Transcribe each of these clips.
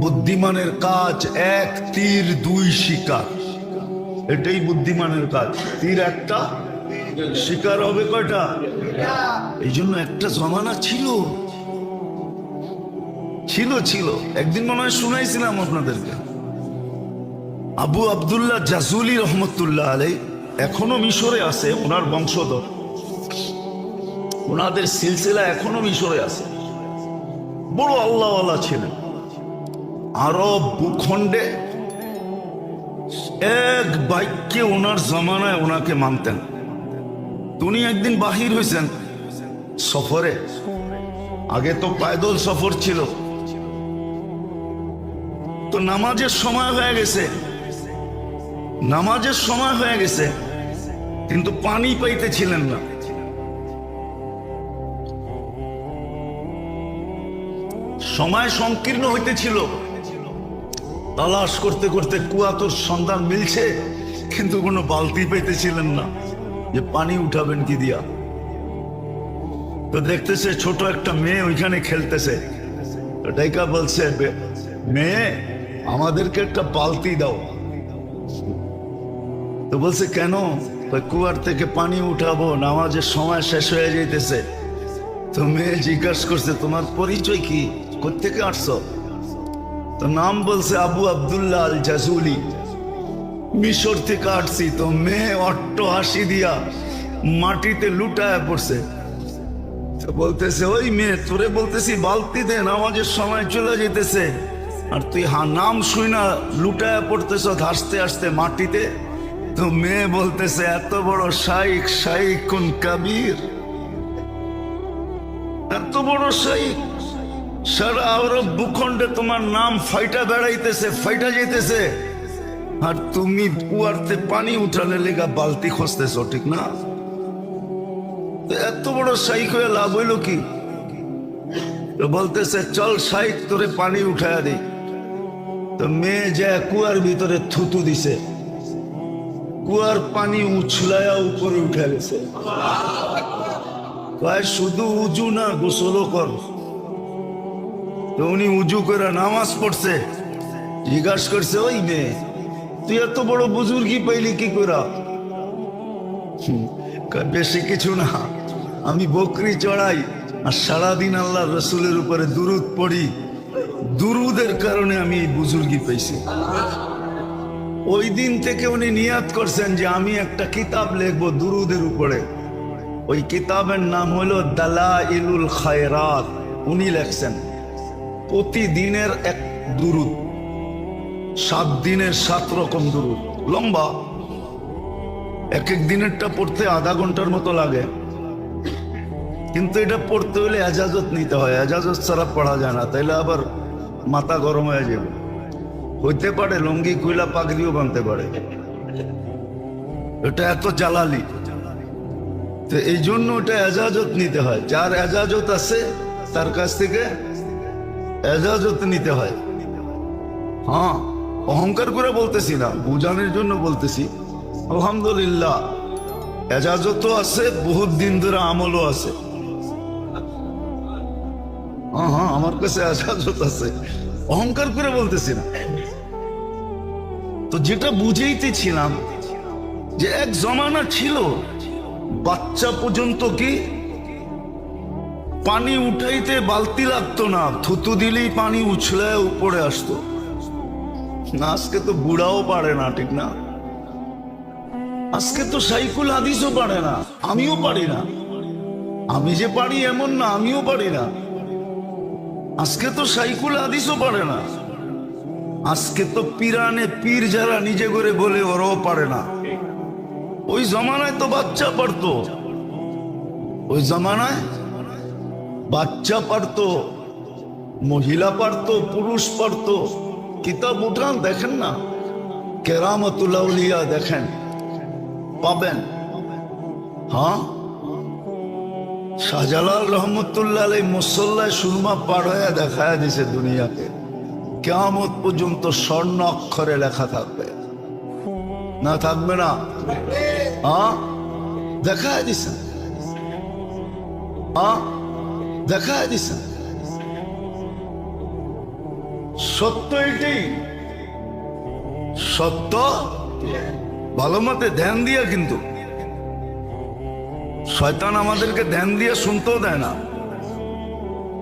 বুদ্ধিমানের কাজ এক তীর দুই শিকার, এটাই বুদ্ধিমানের কাজ। তীর একটা, শিকার হবে কয়টা? এই জন্য একটা জমানা ছিল ছিল ছিল একদিন মনে হয় শুনাইছিলাম আপনাদেরকে, আবু আব্দুল্লাহ জাজুলি রহমতুল্লাহ আলাই এখনো মিশরে আছে, ওনার বংশধর, ওনাদের সিলসিলা এখনো মিশরে আছে। বড় আল্লাহওয়ালা ছিলেন। আরব ভূখণ্ডে এক বাক্যে ওনার জমানায় ওনাকে মানতেন। উনি একদিন বাহির হয়েছেন সফরে, আগে তো পায়দল সফর ছিল, তো নামাজের সময় হয়ে গেছে, নামাজের সময় হয়ে গেছে, কিন্তু পানি পাইতেছিলেন না। সময় সংকীর্ণ হইতেছিল, তালাশ করতে করতে কুয়াতোর সন্ধান মিলছে, কিন্তু কোনো বালতি পাইতেছিলেন না যে পানি উঠাবেন কি দিয়া। তো দেখতেছে ছোট একটা মেয়ে ওইখানে খেলতেছে, ডাইকা বলছে, মেয়ে আমাদেরকে একটা বালতি দাও। তো বলছে কেন? কুয়ার থেকে পানি উঠাবো, নামাজের সময় শেষ হয়ে যাইতেছে। তো মেয়ে জিজ্ঞাসা করছে, তোমার পরিচয় কি, কোত্থেকে আসছো? তো নাম বলছে আবু আব্দুল্লাহ আল জাজুলি, মিশর থেকে আসছি। তো মেয়ে অট্ট হাসি দিয়া মাটিতে লুটায় পড়ছে। তো বলতেছে, ওই মেয়ে, তোরে বলতেছি বালতি দে, নামাজের সময় চলে যেতেছে, আর তুই নাম শুই না লুটায় পড়তেছ হাসতে হাসতে মাটিতে। তো মেয়ে বলতেছে, এত বড় শাইখ, শাইখুন কাবীর, এত বড় শাইখ, সারা আরব ভূখণ্ডে তোমার নাম ফাইটা বেড়াইতেছে, ফাইটা যেতেছে, আর তুমি কুয়ারতে পানি উঠালে লেগা বালতি খুঁজতেছ, ঠিক না? এত বড় শাইখ হয়ে লাভ হইল কি? তো বলতেছে, চল শাইখ তোরে পানি উঠায়া দিই। তো মেয়ে যায় কুয়ার ভিতরে থুতু দিছে, কুয়ার পানি উছলায়া উপরে উঠে গেছে। শুধু উজু না, গোসলও কর। তো উনি উজু করে নামাজ পড়ছে। জিজ্ঞাসা করছে, ওই মেয়ে, তুই এত বড় বুজুর্গি পাইলি কি করা? বেশি কিছু না, আমি বকরি চড়াই আর সারাদিন আল্লাহ রসুলের উপরে দুরুদ পড়ি, দুরুদের কারণে আমি এই বুজুর্গি পাইছি। ওই দিন থেকে উনি নিয়াত করছেন যে আমি একটা কিতাব লিখবো দুরুদের উপরে। ওই কিতাবের নাম হলো দালাইলুল খায়রাত। উনি লেখছেন প্রতিদিনের এক দুরুদ, 7 দিনের 7 রকম দুরুদ, লম্বা। এক এক দিনেরটা পড়তে আধা ঘন্টার মতো লাগে, কিন্তু এটা পড়তে হলে এজাজত নিতে হয়, এজাজত ছাড়া পড়া যায় না, তাইলে আবার মাথা গরম হয়ে যাবে। হইতে পারে লুঙ্গি কুইলা পাগড়িও বানতে পারে, এটা এত জালালি। তো এই জন্য ওটা এজাজত নিতে হয়, যার এজাজত আছে তার কাছ থেকে এজাজত নিতে হয়। হ্যাঁ, অহংকার করে বলতেছি না, বুঝানোর জন্য বলতেছি। আলহামদুলিল্লাহ এজাজতও আছে, বহুত দিন ধরে আমলও আছে। হ্যাঁ হ্যাঁ, আমার কাছে এজাজত আছে, অহংকার করে বলতেছি না। তো যেটা বুঝাইতেছিলাম যে এক জমানা ছিল বাচ্চা পর্যন্ত কি পানি উঠাইতে বালতি লাগতো না, থুতু দিলেই পানি উছলে উপরে আসতো না। আজকে তো বুড়াও পারে না, ঠিক না? আজকে তো সাইকুল হাদিসও পারে না, আমিও পারি না। আমি যে পারি এমন না, আমিও পারি না। আজকে তো সাইকুল হাদিসও পারে না। আজকে তো পিরানে পীর যারা নিজে করে বলে ওরাও পারে না। ওই জমানায় তো বাচ্চা পারতো, ওই জমানায় বাচ্চা পারতো, মহিলা পারতো, পুরুষ পারতো। কিতাব উঠান দেখেন না, কেরামতুল আউলিয়া দেখেন, পাবেন। হ্যাঁ, শাহজালাল রহমতুল্লাহ আলাই মুসল্লায় সুরমা পার হয়ে দেখায় দিছে দুনিয়াকে, কিয়ামত পর্যন্ত স্বর্ণ অক্ষরে লেখা থাকবে না, থাকবে না? হ্যাঁ, দেখায় দিছে, হ্যাঁ দেখায় দিছে। সত্য এটাই, সত্য ভালো মতে ধ্যান দিয়া, কিন্তু শয়তান আমাদেরকে ধ্যান দিয়ে শুনতেও দেয় না,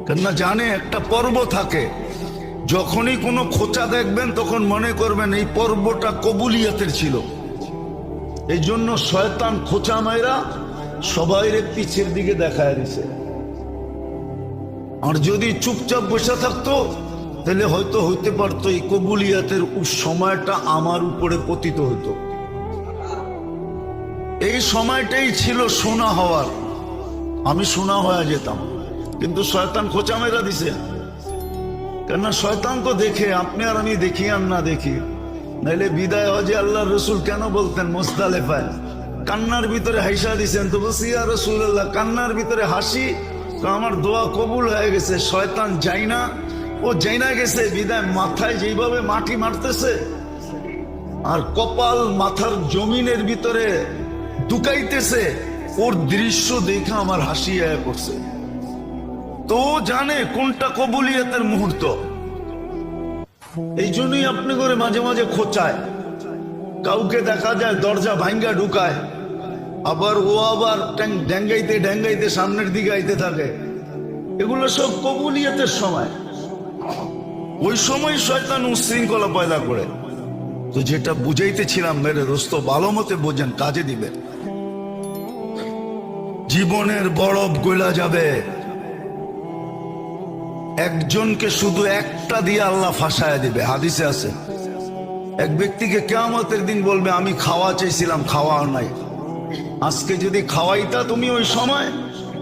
কেননা জানে একটা পর্ব থাকে, যখনই কোনো খোঁচা দেখবেন তখন মনে করবেন এই পর্বটা কবুলিয়াতের ছিল। এই জন্য শয়তান খোঁচা মাইরা সবাই পিছের দিকে দেখায় দিছে। আর যদি চুপচাপ বসে থাকতো তাহলে হয়তো হইতে পারতো এই কবুলিয়াতের সময়টা আমার উপরে পতিত হতো। এই সময়টাই ছিল সোনা হওয়ার, আমি সোনা হয়ে যেতাম, কিন্তু শয়তান খোঁচা মেরা দিছে। কেননা শয়তান তো দেখে, আপনি আর আমি দেখি আর না দেখি, নাইলে বিদায় হজে আল্লাহ রসুল কেন বলতেন মুজদালিফায় কান্নার ভিতরে হাসা দিছেন? তো বলছি ইয়া রাসূলুল্লাহ, কান্নার ভিতরে হাসি তো আমার দোয়া কবুল হয়ে গেছে, শয়তান যাই না, ও যাই না গেছে বিদায় মাথায় যেভাবে মাটি মারতেছে আর কপাল মাথার জমিনের ভিতরে ঢুকাইতেছে, ওর দৃশ্য দেখে আমার হাসি আয়া করছে। তো জানে কোনটা কবুলিয়াতের মুহূর্ত। এই জন্যই আপনি করে মাঝে মাঝে খোঁচায়, কাউকে দেখা যায় দরজা ভাঙ্গা ঢুকায়, আবার ও আবার ড্যাঙ্গাইতে ড্যাঙ্গাইতে সামনের দিকে আইতে থাকে। এগুলো সব কবুলিয়াতের সময়। ওই সময় শয়তান উশৃঙ্খলা পয়দা করে। তো যেটা বুঝাইতেছিলাম মেরে দোস্ত, ভালো মতে বোঝেন, কাজে দিবে। জীবনের বরফ গলা যাবে, একজনকে শুধু একটা দিয়ে আল্লাহ ফাঁসায় দিবে। হাদিসে আছে, এক ব্যক্তিকে কিয়ামতের দিন বলবে আমি খাওয়া চাইছিলাম, খাওয়া নাই। আজকে যদি খাওয়াইতা তুমি ওই সময়,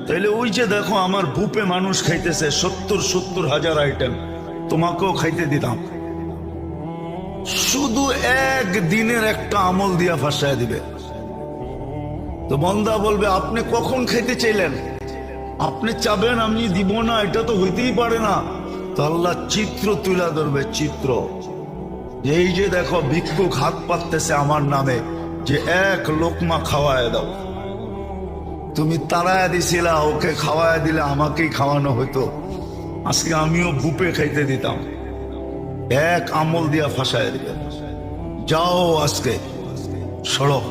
তাহলে ওই যে দেখো আমার বুপে মানুষ খাইতেছে 70 হাজার আইটেম, তোমাকেও খাইতে দিতাম। শুধু এক দিনের একটা আমল দিয়া ফাঁসায় দিবে। তো বন্দা বলবে আপনি কখন খাইতে চাইলেন? আপনি চাবেন আমি দিব না, এটা তো হইতেই পারে না। তো আল্লাহ চিত্র তুলে ধরবে, চিত্র। এই যে দেখো ভিক্ষুক হাত পাততেছে আমার নামে, যে এক লোকমা খাওয়ায় দাও। তুমি তাড়ায় দিছিলা, ওকে খাওয়ায় দিলে আমাকেই খাওয়ানো হইতো, আজকে আমিও বুপে খাইতে দিতাম। এক আমল দিয়া ফাঁসায় দিবে, যাও আজকে সড়ক।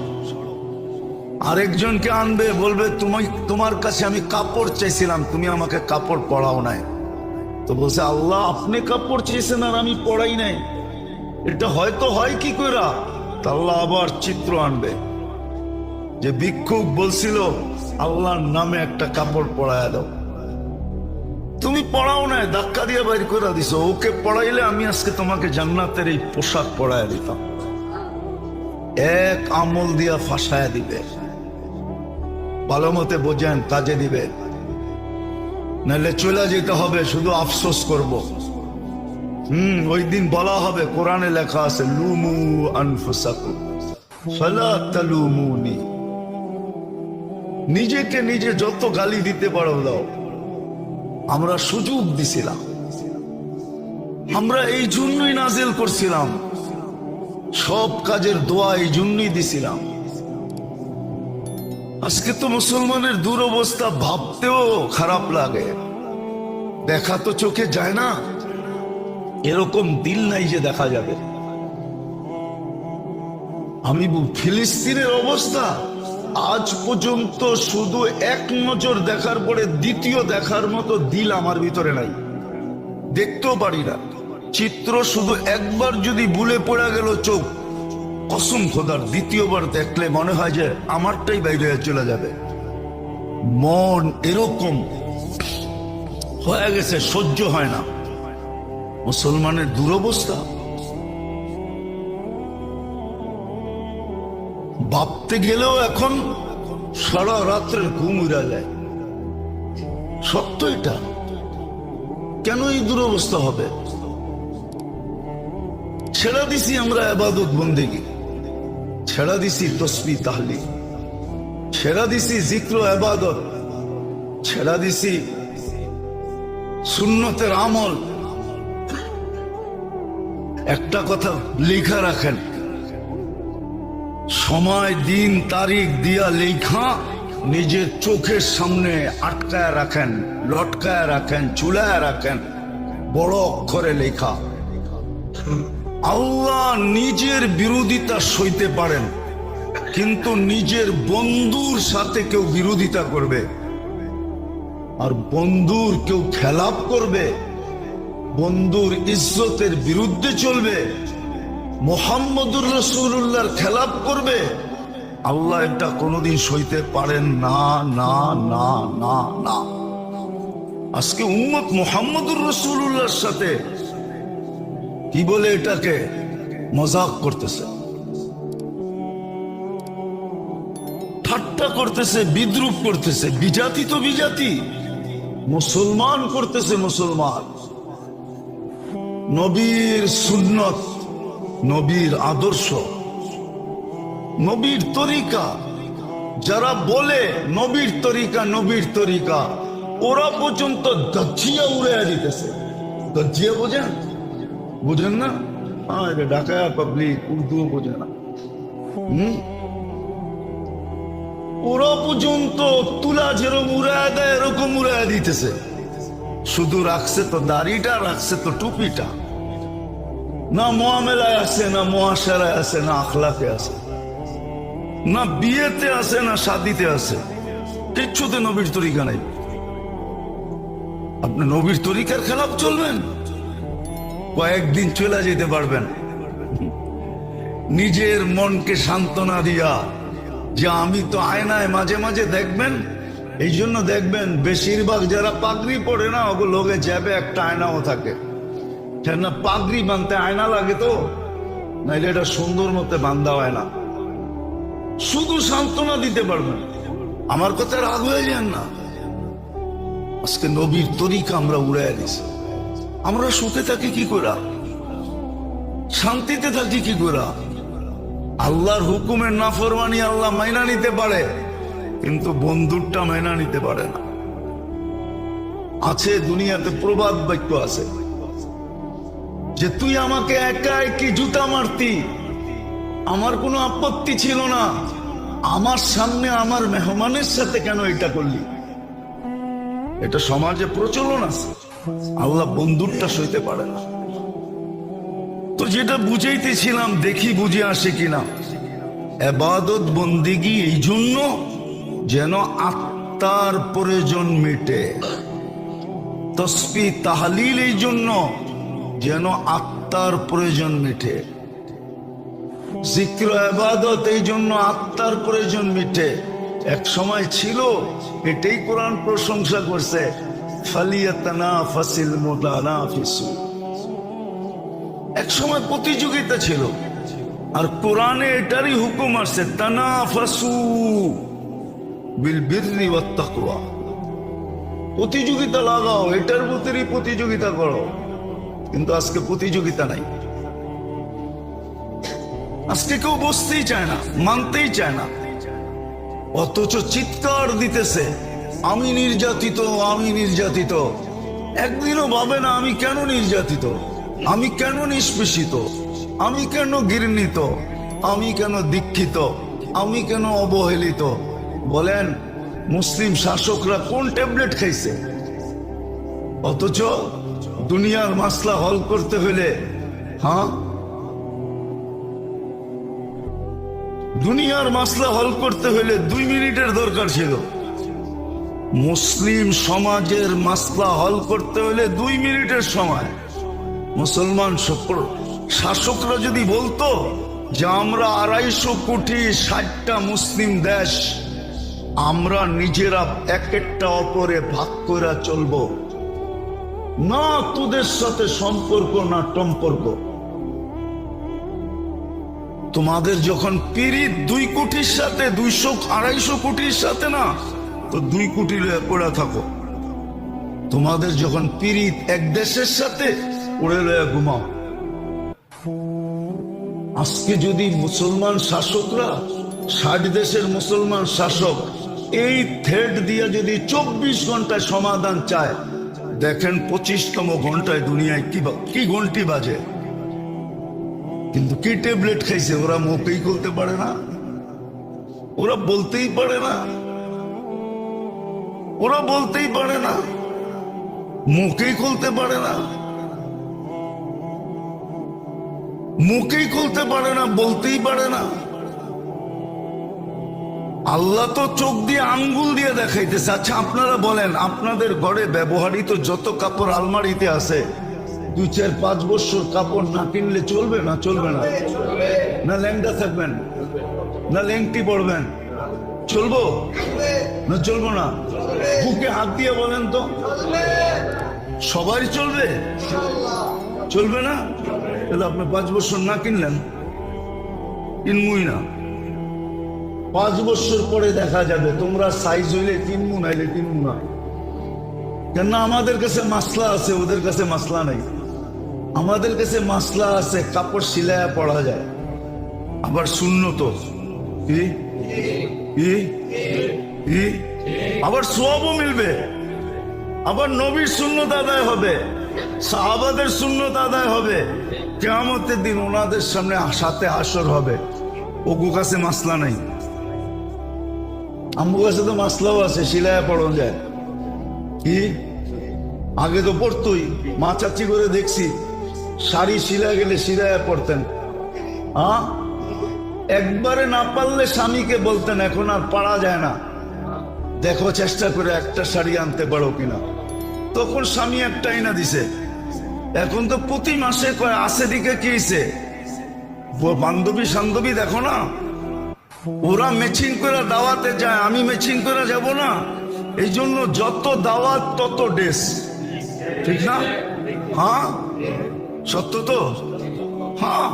আরেকজনকে আনবে, বলবে তোমার কাছে আমি কাপড় চাইছিলাম, তুমি আমাকে কাপড় পরাও নাই। তো বলছে আল্লাহ আপনি কাপড় চেয়েছেন আর আমি পড়াই নাই, এটা হয়তো হয় কি কইরা? তা আল্লাহ আবার চিত্র আনবে, যে ভিক্ষুক বলছিল আল্লাহর নামে একটা কাপড় পরায় দাও, তুমি পড়াও নাই, ধাক্কা দিয়ে বাইর করে দিছো। ওকে পড়াইলে আমি আজকে তোমাকে জান্নাতের এই পোশাক পরায় দিতাম। এক আমল দিয়া ফাঁসায় দিবে। ভালো মতে বোঝেন, কাজে দিবে, নাহলে চলে যেতে হবে, শুধু আফসোস করব। ওই দিন বলা হবে, কোরআনে লেখা আছে লুমু আনফুসাকুম ফালা তালুমুনি। নিজেকে নিজে যত গালি দিতে পারো দাও। আমরা সুযোগ দিছিলাম, আমরা এই জন্যই নাজিল করছিলাম, সব কাজের দোয়া এই জন্যই দিছিলাম। আজকে তো মুসলমানের দুরবস্থা ভাবতেও খারাপ লাগে। দেখা তো চোখে যায় না, এরকম দিল নাই যে দেখা যাবে। আমি ফিলিস্তিনের অবস্থা আজ পর্যন্ত শুধু এক নজর দেখার পরে দ্বিতীয় দেখার মতো দিল আমার ভিতরে নাই, দেখতেও পারি না। চিত্র শুধু একবার যদি ভুলে পড়ে গেল চোখ, কসম খোদার দ্বিতীয়বার দেখলে মনে হয় যে আমারটাই বাইরে চলে যাবে। মন এরকম হয়ে গেছে, সহ্য হয় না। মুসলমানের দুরবস্থা ভাবতে গেলেও এখন সারা রাত্রের ঘুম উড়া যায়। সত্য এটা। কেন এই দুরবস্থা হবে? ছেড়া দিছি আমরা ইবাদত বন্দেগী, ছেড়া দিছি তসবিহ তাহলিল, ছেড়া দিছি জিক্র ইবাদত, ছেড়া দিছি সুন্নতের আমল। একটা কথা লেখা রাখেন, সময় দিন তারিখ দিয়া লেখা নিজের চোখের সামনে আটকায় রাখেন, লটকায় রাখেন, চুলায় রাখেন, বড় অক্ষরে লেখা। আল্লাহ নিজের বিরোধিতা সইতে পারেন, কিন্তু নিজের বন্ধুর সাথে কেউ বিরোধিতা করবে আর বন্ধুর কেউ খেলাপ করবে, বন্ধুর ইজ্জতের বিরুদ্ধে চলবে, মুহাম্মদুর রাসূলুল্লাহর খেলাপ করবে, আল্লাহ এটা কোনোদিন সইতে পারেন না না না না না। আজকে উম্মত মুহাম্মদুর রাসূলুল্লাহর সাথে কি বলে এটাকে মজাক করতেছে, ঠাট্টা করতেছে, বিদ্রুপ করতেছে, বিজাতি তো বিজাতি, মুসলমান করতেছে মুসলমান। নবীর সুন্নত, নবীর আদর্শ, নবীর তরিকা যারা বলে নবীর তরিকা নবীর তরিকা, ওরা পর্যন্ত গজ্জিয়া উড়াইয়া দিতেছে। গজ্জিয়া বোঝেন? বুঝেন না? হ্যাঁ, এটা ঢাকা পাবলিক উর্দুও বোঝে না। ওরা পর্যন্ত তুলা যেরকম উড়াইয়া দেয় এরকম উড়াইয়া দিতেছে। শুধু রাখছে তো দাড়িটা, রাখছে তো টুপিটা, না মুআমেলায় আছে, না মুআশারায় আছে, না আখলাকে আছে, না বিয়েতে আছে, না শাদিতে আছে, কিচ্ছুতে নবীর তরিকা নাই। আপনি নবীর তরিকার খেলাফ চলবেন, কয়েকদিন চলে যেতে পারবেন। নিজের মনকে সান্ত্বনা দিয়া যে আমি তো আয়নায় মাঝে মাঝে দেখবেন, এই জন্য দেখবেন বেশিরভাগ যারা পাগড়ি পড়ে না ওগুলো লোকে যাবে একটা আয়নাও থাকে, কেন পাগড়ি বাঁধতে আয়না লাগে তো, নাইলে এটা সুন্দর মতো বান্ধা হয় না। শুধু সান্ত্বনা দিতে পারবেন, আমার কথা রাগ হয়ে যান না। আজকে নবীর তরিকা আমরা উড়াইয়া দিছি। আমরা সুখে থাকি কি করে, শান্তিতে থাকি কি করে? আল্লাহর হুকুমের নাফরমানি আল্লাহ মাইনা নিতে পারে, কিন্তু বন্ধুরটা মাইনা নিতে পারে না। আছে দুনিয়াতে প্রবাদ বাক্য আছে যে তুই আমাকে একা একই জুতা মারতি, আমার কোনো আপত্তি ছিল না, আমার সামনে আমার মেহমানের সাথে কেন এটা করলি? এটা সমাজে প্রচলন আছে। আল্লাহ বন্ধুরটা সইতে পারে না। তো যেটা বুঝাইতেছিলাম, দেখি বুঝে আসে কিনা। ইবাদত বন্দিগি এই জন্য যেন আত্মার প্রয়োজন মিটে, তাসবিহ তাহলিল এই জন্য যেন আত্মার প্রয়োজন মিটে, জিক্র ইবাদত এই জন্য আত্মার প্রয়োজন মিটে। এক সময় ছিল, এটাই কোরআন প্রশংসা করছে, ফালিয়াতানাফাসিল মুতানাফিসুন। এক সময় প্রতিযোগিতা ছিল, আর কোরআনে এটারই হুকুম আসছে, তানাফাসু বিল বিররি ওয়াত তাকওয়া। প্রতিযোগিতা লাগাও, এটার ভিতরেই প্রতিযোগিতা করো। কিন্তু আজকে প্রতিযোগিতা নাই। আজকে কেউ বসতেই চায় না, মানতেই চায় না, অথচ চিৎকার দিতেছে আমি নির্যাতিত, আমি নির্যাতিত। একদিনও ভাবে না আমি কেন নির্যাতিত, আমি কেন নিষ্পেষিত, আমি কেন ঘৃণিত, আমি কেন দীক্ষিত, আমি কেন অবহেলিত। বলেন মুসলিম শাসকরা কোন ট্যাবলেট খাইছে? অথচ দুনিয়ার মাসলা হল করতে হলে, হ্যাঁ, দুনিয়ার মাসলা হল করতে হলে 2 মিনিটের দরকার ছিল। মুসলিম সমাজের মাসলা হল করতে হলে 2 মিনিটের সময়। মুসলমান শাসকরা যদি বলতো যে আমরা 250 কোটি 60টা মুসলিম দেশ, আমরা নিজেরা এক একটা অপরে ভাগ করে চলবো না, তোদের সাথে সম্পর্ক না সম্পর্ক। তোমাদের যখন পিরিত 2 কোটির সাথে, 200-250 কোটির সাথে না, তো 2 কোটি পড়ে থাকো। তোমাদের যখন পিরিত এক দেশের সাথে, পড়ে লয়ে ঘুমাও। আজকে যদি মুসলমান শাসকরা, 60 দেশের মুসলমান শাসক এই থ্রেড দিয়ে যদি 24 ঘন্টায় সমাধান চায়, দেখেন 25তম ঘন্টায় দুনিয়ায় কি ঘন্টি বাজে। কিন্তু কি ট্যাবলেট খাইছে, ওরা মুখেই খুলতে পারে না, ওরা বলতেই পারে না, ওরা বলতেই পারে না, মুখেই খুলতে পারে না। মুখেই খুলতে পারে না, বলতেই পারে না। আল্লাহ তো চোখ দিয়ে আঙ্গুল দিয়ে দেখাইতেছে। আচ্ছা আপনারা বলেন, আপনাদের ঘরে ব্যবহৃত যত কাপড় আলমারিতে আছে, 2-4-5 বছর কাপড় না কিনলে চলবে না? চলবে না? না ল্যাংটা থাকবেন, না ল্যাংটি পড়বেন? চলবো না চলবো না? বুকে হাত দিয়ে বলেন তো, সবাই চলবে? চলবে না? তাহলে আপনি 5 বছর না কিনলেন, কিনবই না। 5 বছর পরে দেখা যাবে তোমরা সাইজ হইলে কিনবো, নাইলে কিনবো না। কেন? আমাদের কাছে মাসলা আছে, ওদের কাছে মাসলা নাই। আমাদের কাছে মাসলা আছে, কাপড় সিলায়া পড়া যায়, আবার সুন্নত, আবার সওয়াবও মিলবে, আবার নবীর সুন্নত আদায় হবে, সাহাবাদের সুন্নত আদায় হবে। কিয়ামতের দিন ওনাদের সামনে সাথে হাসর হবে। ওগু কাছে মাসলা নাই, আম্মু কাছে তো মাসলাও আছে, সিলায়া পড়ানো যায়। কি আগে তো পড়তোই, মা চাচি করে দেখছি শাড়ি সিলা গেলে সিলায়া পড়তেন। হ্যাঁ, একবারে না পারলে স্বামীকে বলতেন, এখন আর পারা যায় না, দেখো চেষ্টা করে একটা শাড়ি আনতে পারো কিনা। তখন স্বামী একটাই না দিছে। এখন তো প্রতি মাসে কয় আসে দিকে কি হইছে, বান্ধবী সান্ধবী দেখো না, ওরা ম্যাচিং করে দাওয়াতে যায়, আমি ম্যাচিং করে যাব না। এই জন্য যত দাওয়াত তত ড্রেস, ঠিক না? হ্যাঁ সত্য তো। হ্যাঁ,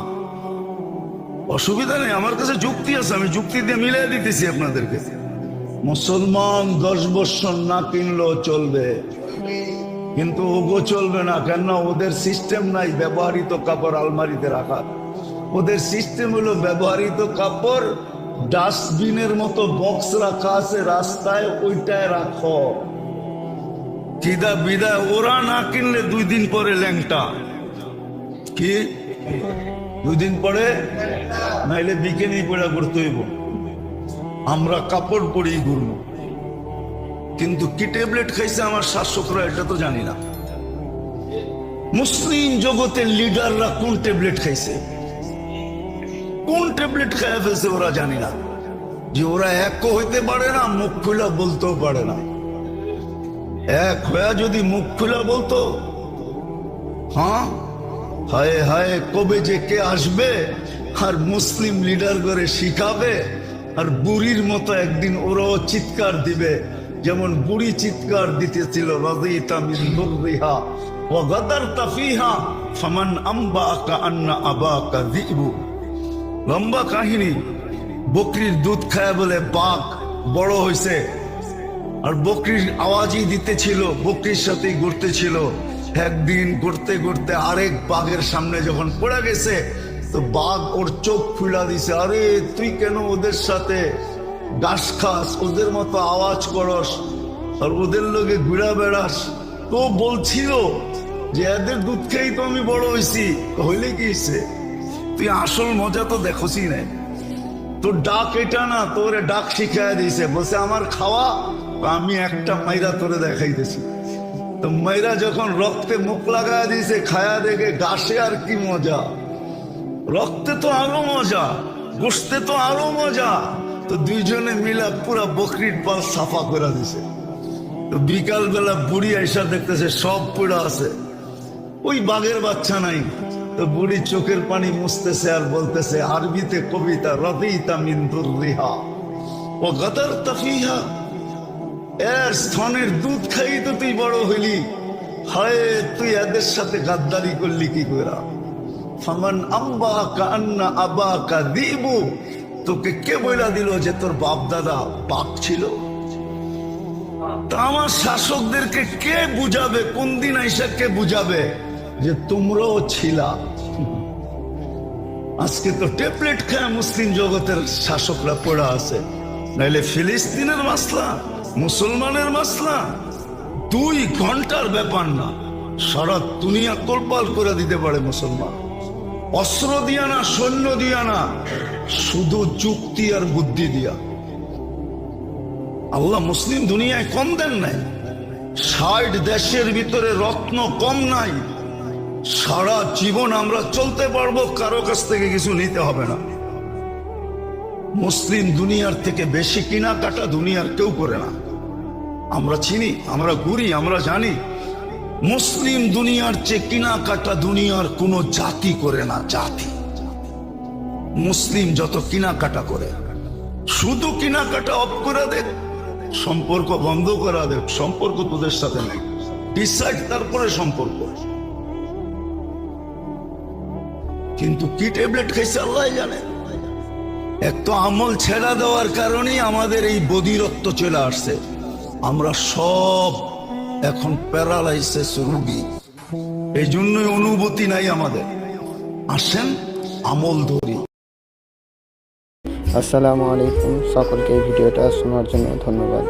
অসুবিধা নেই, আমার কাছে যুক্তি আছে, আমি যুক্তি দিয়ে মিলিয়ে দিতেছি আপনাদেরকে। মুসলমান 10 বছর না কিনলেও চলবে, কিন্তু ওগো চলবে না। কেন? ওদের সিস্টেম নাই ব্যবহৃত কাপড় আলমারিতে রাখার। ওদের সিস্টেম হলো ব্যবহৃত কাপড় ডাস্টবিনের মতো বক্স রাখা আছে রাস্তায়, ওইটায় রাখো। চিদা বিদায় ওরা না কিনলে 2 দিন পরে ল্যাংটা। কি 2 দিন পরে? নাইলে বিকেনি পড়া করতে হইব। আমরা কাপড় পরেই ঘুরবো, কিন্তু কি ট্যাবলেট খাইছে আমার শাসকরা এটা তো জানি না। মুসলিম জগতের লিডাররা কোন ট্যাবলেট খাইছে, কোন ট্যাবলেট খাইয়া ফেলছে ওরা জানি না। যে ওরা এক হইতে পারে না, মুখ খুলা বলতেও পারে না। এক হয়ে যদি মুখ খুলা বলতো, হ্যাঁ হায় হায় কবে যে কে আসবে আর মুসলিম লিডার করে শিখাবে, আর বুড়ির মতো একদিন ওরাও চিৎকার দিবে, যেমন বুড়ি চিৎকার দিতেছিল, রাদিতা মিন দুররিহা ওয়া গাদারতা ফিহা ফামান আম্বাকা আন্না আবাকা যিবু। লম্বা কাহিনী। বকরির দুধ খায় বলে বাঘ বড় হয়েছে, আর বকরির আওয়াজই দিতেছিল, বকরির সাথেই ঘুরতে ছিল। একদিন ঘুরতে ঘুরতে আরেক বাঘের সামনে যখন পড়ে গেছে, তো বাঘ ওর চোখ ফুলা দিছে, আরে তুই কেন ওদের সাথে ঘাস খাস, ওদের মতো আওয়াজ করস, আর ওদের লোকে ঘুরা বেড়াস। তো বলছিল যে এদের দুধ খেয়েই তো আমি বড় হয়েছি। হইলে কি হয়েছে? তুই আসল মজা তো দেখোসই নাই। তোর ডাক এটা না, তোরে ডাক শিখাই দিয়েছে। বলছে আমার খাওয়া, আমি একটা মাইরা তোরে দেখাইতেছি। তো মাইরা যখন রক্তে মুখ লাগাই দিয়েছে, খায়া দেখে ঘাসে আর কি মজা, রক্তে তো আরো মজা, গোশতে তো আরো মজা। তো দুইজনে মিলা পুরা বকরির পাল সাফা করে দিছে। তো বিকাল বেলা বুড়ি আইসা দেখতেছে সব পুরা আছে, ওই বাঘের বাচ্চা নাই। তো বুড়ি চোখের পানি মুছতেছে আর বলতেছে আরবিতে কবিতা, রাদিতা মিন দুররিহা ওয়া গাদারতা ফিহা। এর স্তনের দুধ খাই তো তুই বড় হইলি, হায় তুই এদের সাথে গাদ্দারি করলি কি করে? ফামান আম্বাকা আন্না আবাকা যিবু। তোকে কে বইলা দিল যে তোর বাপ দাদা বাঘ ছিল? তা আমার শাসকদেরকে কে বুঝাবে, কোন দিন আইসা কে বুঝাবে যে তোমরাও ছিলা? আজকে তো ট্যাবলেট খায় মুসলিম জগতের শাসকরা পড়া আছে, নাইলে ফিলিস্তিনের মাসলা, মুসলমানের মাসলা 2 ঘন্টার ব্যাপার না, সারা দুনিয়া তোলপাল করে দিতে পারে মুসলমান। অস্ত্র দিয়া না, সৈন্য দিয়া না, শুধু যুক্তি আর বুদ্ধি দিয়া। আল্লাহ মুসলিম দুনিয়ায় কম দেন নাই। 60 দেশের ভিতরে রত্ন কম নাই, সারা জীবন আমরা চলতে পারবো, কারো কাছ থেকে কিছু নিতে হবে না। মুসলিম দুনিয়ার থেকে বেশি কেনাকাটা দুনিয়ার কেউ করে না। আমরা চিনি, আমরা ঘুরি, আমরা জানি মুসলিম দুনিয়ার চেয়ে কেনাকাটা দুনিয়ার কোন জাতি করে না। জাতি মুসলিম যত কেনাকাটা করে, শুধু কেনাকাটা অফ করে দেখ, সম্পর্ক বন্ধ করা দেখ, সম্পর্ক তোদের সাথে নেই, ডিসাইড তারপরে সম্পর্ক। কিন্তু কি ট্যাবলেট খাইছে আল্লাহ জানে। এক তো আমল ছেড়া দেওয়ার কারণেই আমাদের এই বধিরত্ব চলে আসছে। আমরা সব এখন প্যারালাইসিস রোগী, এই জন্যই অনুভূতি নাই আমাদের। আসেন আমল ধরি। আসসালামু আলাইকুম, সকলকে এই ভিডিওটা শোনার জন্য ধন্যবাদ।